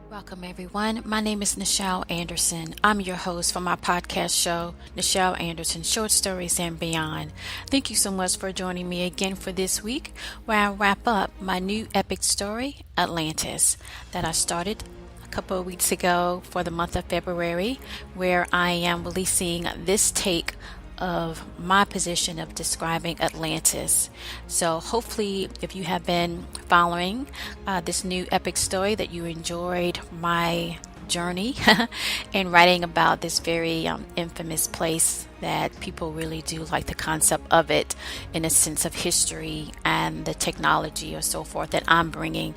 Welcome, everyone. My name is Nichel Anderson. I'm your host for my podcast show, Nichel Anderson Short Stories and Beyond. Thank you so much for joining me again for this week, where I wrap up my new epic story, Atlantis, that I started a couple of weeks ago for the month of February, where I am releasing this take of my position of describing Atlantis. So hopefully, if you have been following this new epic story, that you enjoyed my journey in writing about this very infamous place that people really do like the concept of it in a sense of history and the technology or so forth that I'm bringing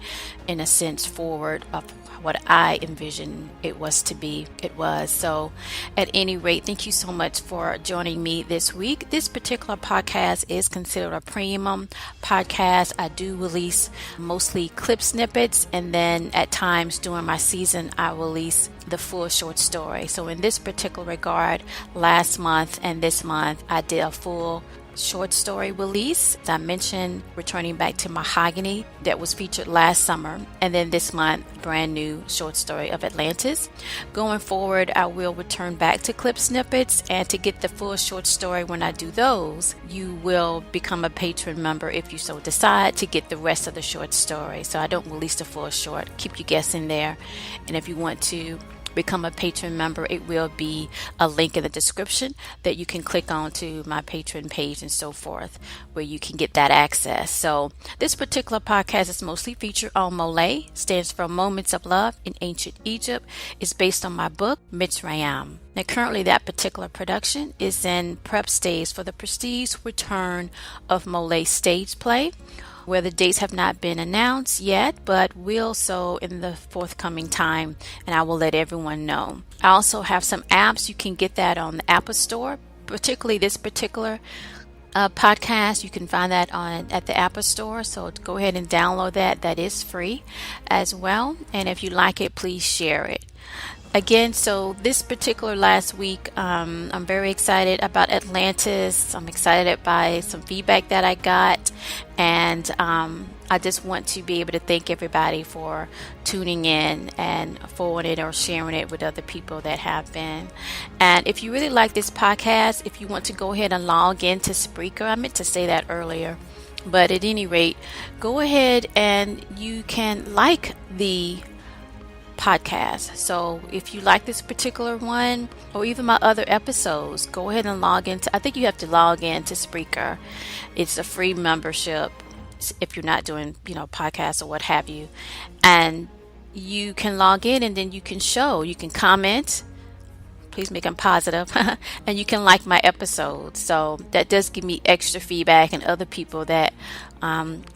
in a sense forward of what I envisioned it was to be. It was. So at any rate, thank you so much for joining me this week. This particular podcast is considered a premium podcast. I do release mostly clip snippets, and then at times during my season I release the full short story. So in this particular regard, last month and this month I did a full short story release. As I mentioned, returning back to Mahogany that was featured last summer, and then this month, brand new short story of Atlantis. Going forward, I will return back to clip snippets, and to get the full short story when I do those, you will become a patron member if you so decide to get the rest of the short story. So I don't release the full short, keep you guessing there. And if you want to become a patron member, it will be a link in the description that you can click on to my patron page and so forth, where you can get that access. So this particular podcast is mostly featured on MOLIAE, stands for Moments of Love in Ancient Egypt. It's based on my book, Mitsrayim. Now currently that particular production is in prep stage for the prestige Return of MOLIAE Stageplay, where the dates have not been announced yet, but will so in the forthcoming time, and I will let everyone know. I also have some apps. You can get that on the Apple Store, particularly this particular podcast. You can find that at the Apple Store, so go ahead and download that. That is free as well, and if you like it, please share it. Again, so this particular last week, I'm very excited about Atlantis. I'm excited by some feedback that I got, and I just want to be able to thank everybody for tuning in and forwarding it or sharing it with other people that have been. And if you really like this podcast, if you want to go ahead and log into Spreaker, I meant to say that earlier, but at any rate, go ahead and you can like the podcast. So if you like this particular one or even my other episodes, go ahead and log into, I think you have to log into Spreaker. It's a free membership if you're not doing, podcasts or what have you. And you can log in, and then you can comment. Please make them positive. And you can like my episodes. So that does give me extra feedback, and other people that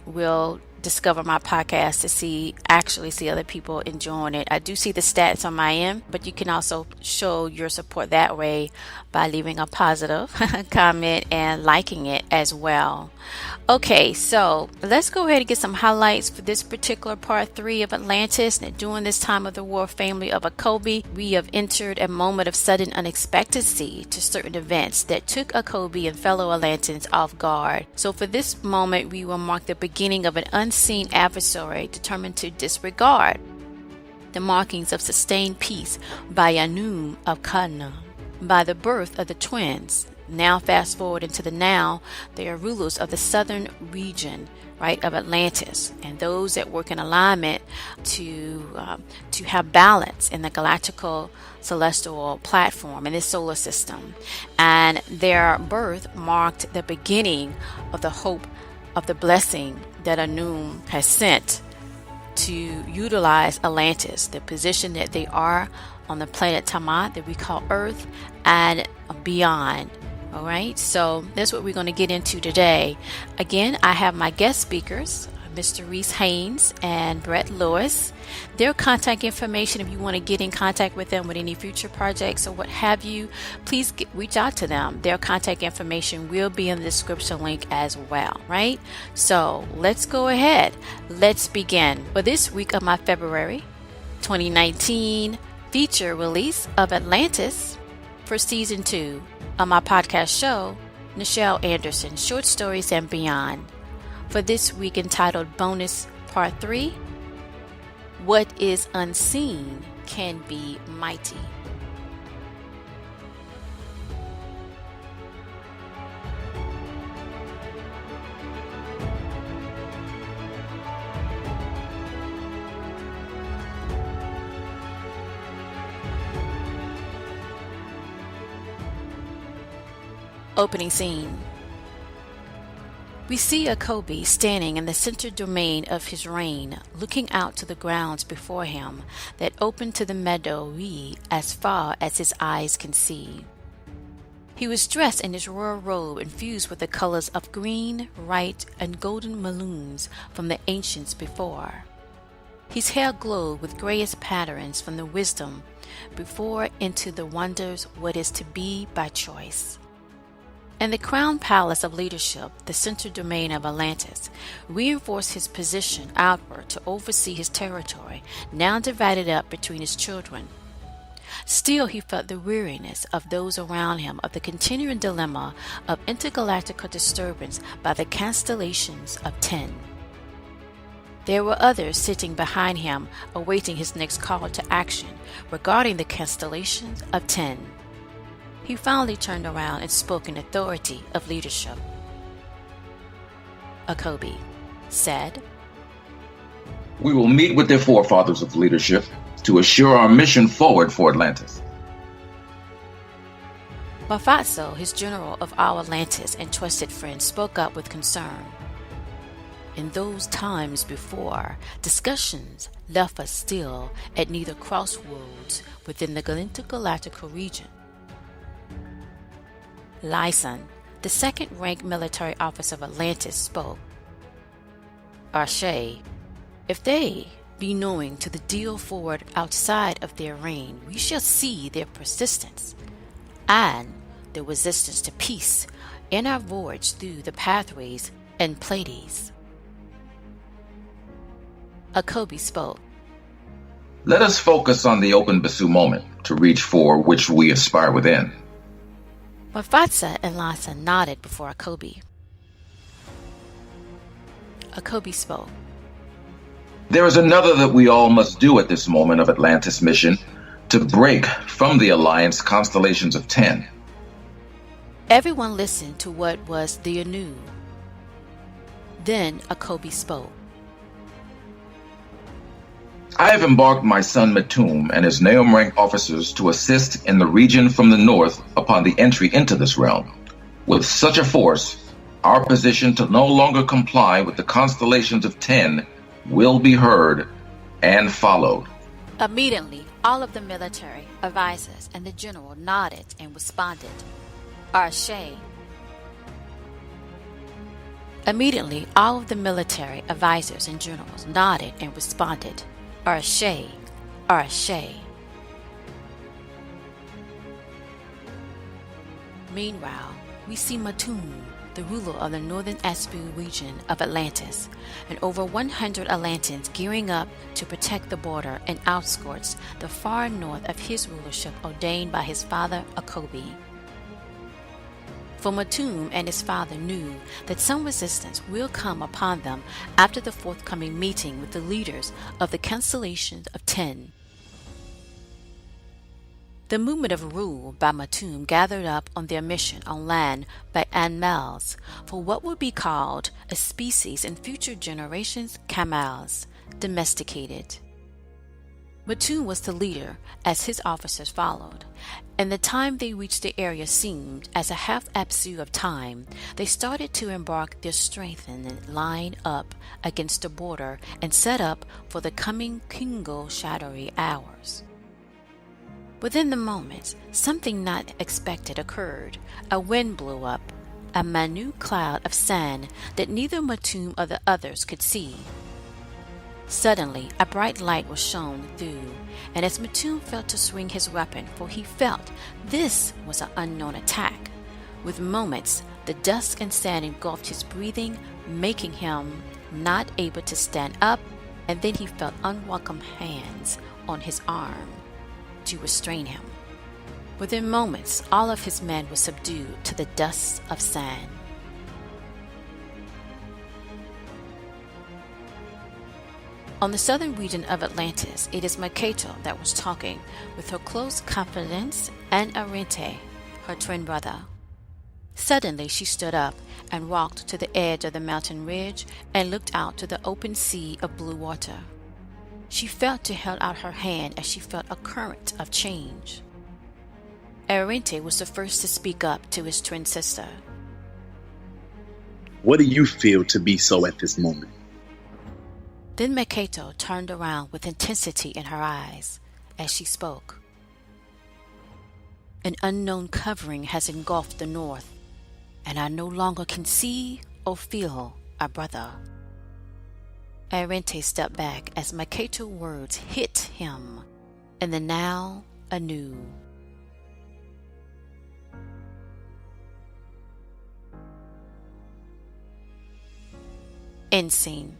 will discover my podcast to actually see other people enjoying it. I do see the stats on my end, but you can also show your support that way by leaving a positive comment and liking it as well. Okay, so let's go ahead and get some highlights for this particular part 3 of Atlantis. Now, during this time of the war family of Akobe, we have entered a moment of sudden unexpectancy to certain events that took Akobe and fellow Atlanteans off guard. So for this moment, we will mark the beginning of an unseen adversary determined to disregard the markings of sustained peace by Anum of Kana, by the birth of the twins. Now fast forward into the now, they are rulers of the southern region, right, of Atlantis, and those that work in alignment to have balance in the galactical celestial platform in this solar system. And their birth marked the beginning of the hope of the blessing that Anum has sent to utilize Atlantis, the position that they are on the planet Tamat that we call Earth and beyond. All right, so that's what we're going to get into today. Again, I have my guest speakers, Mr. Reese Haines and Brett Lewis. Their contact information, if you want to get in contact with them with any future projects or what have you, please reach out to them. Their contact information will be in the description link as well, right? So let's go ahead. Let's begin. For this week of my February 2019 feature release of Atlantis for season 2 of my podcast show, Nichel Anderson Short Stories and Beyond. For this week entitled Bonus Part 3, What is unseen can be mighty. Opening scene. We see Akobi standing in the center domain of his reign, looking out to the grounds before him that open to the meadow as far as his eyes can see. He was dressed in his royal robe infused with the colors of green, white, and golden maroons from the ancients before. His hair glowed with grayish patterns from the wisdom before into the wonders what is to be by choice. In the crown palace of leadership, the central domain of Atlantis, reinforced his position outward to oversee his territory, now divided up between his children. Still, he felt the weariness of those around him of the continuing dilemma of intergalactic disturbance by the constellations of 10. There were others sitting behind him, awaiting his next call to action regarding the constellations of 10. He finally turned around and spoke in authority of leadership. Akobi said, "We will meet with their forefathers of leadership to assure our mission forward for Atlantis." Mafatso, his general of all Atlantis and trusted friend, spoke up with concern. In those times before, discussions left us still at neither crossroads within the intergalactical region. Lyson, the second-ranked military officer of Atlantis, spoke. Arshay, if they be knowing to the deal forward outside of their reign, we shall see their persistence and their resistance to peace in our voyage through the pathways and Pleiades. Akobi spoke. Let us focus on the open Basu moment to reach for which we aspire within. Mafatsa and Lhasa nodded before Akobi. Akobi spoke. There is another that we all must do at this moment of Atlantis' mission, to break from the Alliance constellations of 10. Everyone listened to what was the anew. Then Akobi spoke. I have embarked my son Matum and his Naum rank officers to assist in the region from the north upon the entry into this realm. With such a force, our position to no longer comply with the constellations of 10 will be heard and followed. Immediately, all of the military advisors and the general nodded and responded. Arshay. Immediately, all of the military advisors and generals nodded and responded. Arshay, Arshay. Meanwhile, we see Matum, the ruler of the northern Aspu region of Atlantis, and over 100 Atlanteans gearing up to protect the border and outskirts the far north of his rulership ordained by his father Akobi. For Matum and his father knew that some resistance will come upon them after the forthcoming meeting with the leaders of the constellations of 10. The movement of rule by Matum gathered up on their mission on land by animals for what would be called a species in future generations camels, domesticated. Matum was the leader as his officers followed, and the time they reached the area seemed as a half-apsu of time. They started to embark their strengthened line up against the border and set up for the coming Kingo shadowy hours. Within the moments, something not expected occurred. A wind blew up, a minute cloud of sand that neither Matum or the others could see. Suddenly, a bright light was shone through, and as Matum felt to swing his weapon, for he felt this was an unknown attack. With moments, the dust and sand engulfed his breathing, making him not able to stand up, and then he felt unwelcome hands on his arm to restrain him. Within moments, all of his men were subdued to the dust of sand. On the southern region of Atlantis, it is Makato that was talking with her close confidants and Arente, her twin brother. Suddenly she stood up and walked to the edge of the mountain ridge and looked out to the open sea of blue water. She felt to held out her hand as she felt a current of change. Arente was the first to speak up to his twin sister. What do you feel to be so at this moment? Then Makato turned around with intensity in her eyes as she spoke. An unknown covering has engulfed the north, and I no longer can see or feel our brother. Arente stepped back as Makato's words hit him in the now anew. End scene.